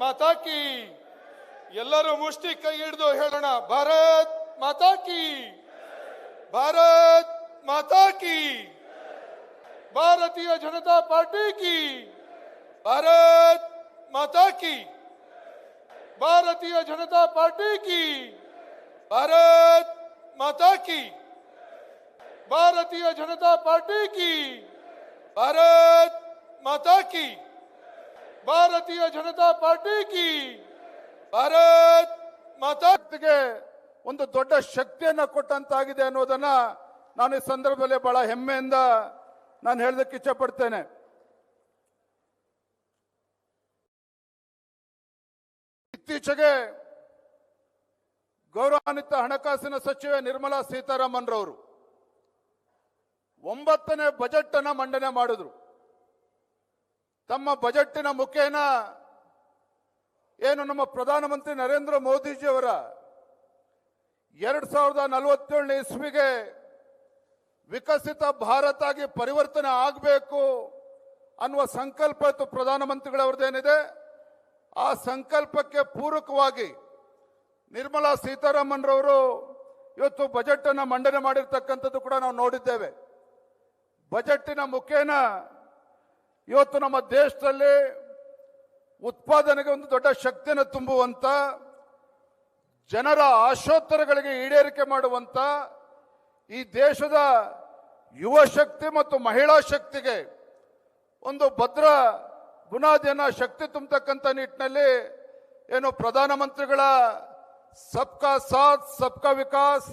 ಮಾತಾ ಕಿ. ಎಲ್ಲರೂ ಮುಷ್ಟಿ ಕೈ ಹಿಡಿದು ಹೇಳೋಣ, ಭಾರತ್ ಮಾತಾ ಕಿ, ಭಾರತ್ ಮಾತಾ ಕಿ, ಭಾರತೀಯ ಜನತಾ ಪಾರ್ಟಿ ಕಿ, ಭಾರತ್ ಮಾತಾ ಕಿ, ಭಾರತೀಯ ಜನತಾ ಪಾರ್ಟಿ ಕಿ, ಭಾರತ್ ಮಾತಾ ಕಿ, ಭಾರತೀಯ ಜನತಾ ಪಾರ್ಟಿ ಕಿ, ಭಾರತ್ ಮಾತಾ ಕಿ, ಭಾರತೀಯ ಜನತಾ ಪಾರ್ಟಿ ಕಿ, ಭಾರತ್ ಮಾತಾಗೆ ಒಂದು ದೊಡ್ಡ ಶಕ್ತಿಯನ್ನ ಕೊಟ್ಟಂತಾಗಿದೆ ಅನ್ನೋದನ್ನ ನಾನು ಈ ಸಂದರ್ಭದಲ್ಲಿ ಬಹಳ ಹೆಮ್ಮೆಯಿಂದ ನಾನು ಹೇಳೋದಕ್ಕೆ ಇಚ್ಛೆ ಪಡ್ತೇನೆ. ಇತ್ತೀಚೆಗೆ ಗೌರವಾನ್ವಿತ ಹಣಕಾಸಿನ ಸಚಿವೆ ನಿರ್ಮಲಾ ಸೀತಾರಾಮನ್ ರವರು 9ನೇ ಬಜೆಟ್ ಅನ್ನ ಮಂಡನೆ ಮಾಡಿದ್ರು. ತಮ್ಮ ಬಜೆಟ್ಟಿನ ಮುಖೇನ ಏನು ನಮ್ಮ ಪ್ರಧಾನಮಂತ್ರಿ ನರೇಂದ್ರ ಮೋದಿಜಿಯವರ 2047ನೇ ಇಸ್ವಿಗೆ ವಿಕಸಿತ ಭಾರತ ಆಗಿ ಪರಿವರ್ತನೆ ಆಗಬೇಕು ಅನ್ನುವ ಸಂಕಲ್ಪ ಇತ್ತು ಪ್ರಧಾನಮಂತ್ರಿಗಳವರದೇನಿದೆ. ಆ ಸಂಕಲ್ಪಕ್ಕೆ ಪೂರಕವಾಗಿ ನಿರ್ಮಲಾ ಸೀತಾರಾಮನ್ ರವರು ಇವತ್ತು ಬಜೆಟ್ ಅನ್ನು ಮಂಡನೆ ಮಾಡಿರ್ತಕ್ಕಂಥದ್ದು ಕೂಡ ನಾವು ನೋಡಿದ್ದೇವೆ. ಬಜೆಟ್ಟಿನ ಮುಖೇನ ಇವತ್ತು ನಮ್ಮ ದೇಶದಲ್ಲಿ ಉತ್ಪಾದನೆಗೆ ಒಂದು ದೊಡ್ಡ ಶಕ್ತಿಯನ್ನು ತುಂಬುವಂತ, ಜನರ ಆಶೋತ್ತರಗಳಿಗೆ ಈಡೇರಿಕೆ ಮಾಡುವಂತ, ಈ ದೇಶದ ಯುವ ಶಕ್ತಿ ಮತ್ತು ಮಹಿಳಾ ಶಕ್ತಿಗೆ ಒಂದು ಭದ್ರ ಬುನಾದಿಯನ್ನ ಶಕ್ತಿ ತುಂಬತಕ್ಕಂಥ ನಿಟ್ಟಿನಲ್ಲಿ ಏನು ಪ್ರಧಾನಮಂತ್ರಿಗಳ ಸಬ್ಕಾ ಸಾಥ್ ಸಬ್ಕಾ ವಿಕಾಸ್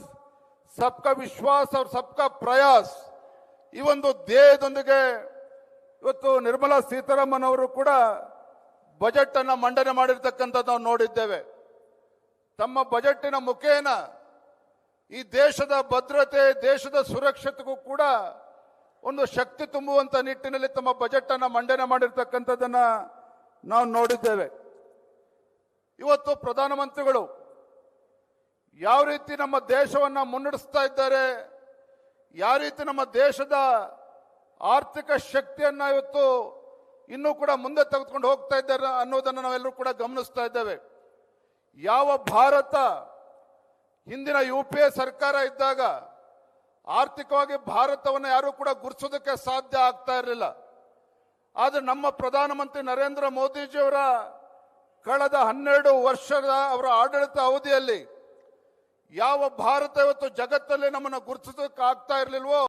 ಸಬ್ಕಾ ವಿಶ್ವಾಸ್ और ಸಬ್ಕಾ ಪ್ರಯಾಸ್ ಈ ಒಂದು ಧ್ಯೇಯದೊಂದಿಗೆ ಇವತ್ತು ನಿರ್ಮಲಾ ಸೀತಾರಾಮನ್ ಅವರು ಕೂಡ ಬಜೆಟ್ ಅನ್ನ ಮಂಡನೆ ಮಾಡಿರ್ತಕ್ಕಂಥದ್ದು ನಾವು ನೋಡಿದ್ದೇವೆ. ತಮ್ಮ ಬಜೆಟ್ಟಿನ ಮುಖೇನ ಈ ದೇಶದ ಭದ್ರತೆ, ದೇಶದ ಸುರಕ್ಷತೆಗೂ ಕೂಡ ಒಂದು ಶಕ್ತಿ ತುಂಬುವಂತ ನಿಟ್ಟಿನಲ್ಲಿ ತಮ್ಮ ಬಜೆಟ್ ಅನ್ನ ಮಂಡನೆ ಮಾಡಿರ್ತಕ್ಕಂಥದ್ದನ್ನ ನಾವು ನೋಡಿದ್ದೇವೆ. ಇವತ್ತು ಪ್ರಧಾನಮಂತ್ರಿಗಳು ಯಾವ ರೀತಿ ನಮ್ಮ ದೇಶವನ್ನ ಮುನ್ನಡೆಸ್ತಾ ಇದ್ದಾರೆ, ಯಾವ ರೀತಿ ನಮ್ಮ ದೇಶದ ಆರ್ಥಿಕ ಶಕ್ತಿಯನ್ನ ಇವತ್ತು ಇನ್ನೂ ಕೂಡ ಮುಂದೆ ತೆಗೆದುಕೊಂಡು ಹೋಗ್ತಾ ಇದ್ದಾರೆ ಅನ್ನೋದನ್ನು ನಾವೆಲ್ಲರೂ ಕೂಡ ಗಮನಿಸ್ತಾ ಇದ್ದೇವೆ. ಯಾವ ಭಾರತ ಹಿಂದಿನ UPA ಸರ್ಕಾರ ಇದ್ದಾಗ ಆರ್ಥಿಕವಾಗಿ ಭಾರತವನ್ನು ಯಾರು ಕೂಡ ಗುರುತಿಸೋದಕ್ಕೆ ಸಾಧ್ಯ ಆಗ್ತಾ ಇರಲಿಲ್ಲ. ಆದರೆ ನಮ್ಮ ಪ್ರಧಾನಮಂತ್ರಿ ನರೇಂದ್ರ ಮೋದಿಜಿಯವರ ಕಳೆದ 12 ವರ್ಷದ ಅವರ ಆಡಳಿತ ಅವಧಿಯಲ್ಲಿ ಯಾವ ಭಾರತ ಇವತ್ತು ಜಗತ್ತಲ್ಲಿ ನಮ್ಮನ್ನು ಗುರುತಿಸೋದಕ್ಕೆ ಆಗ್ತಾ ಇರಲಿಲ್ವೋ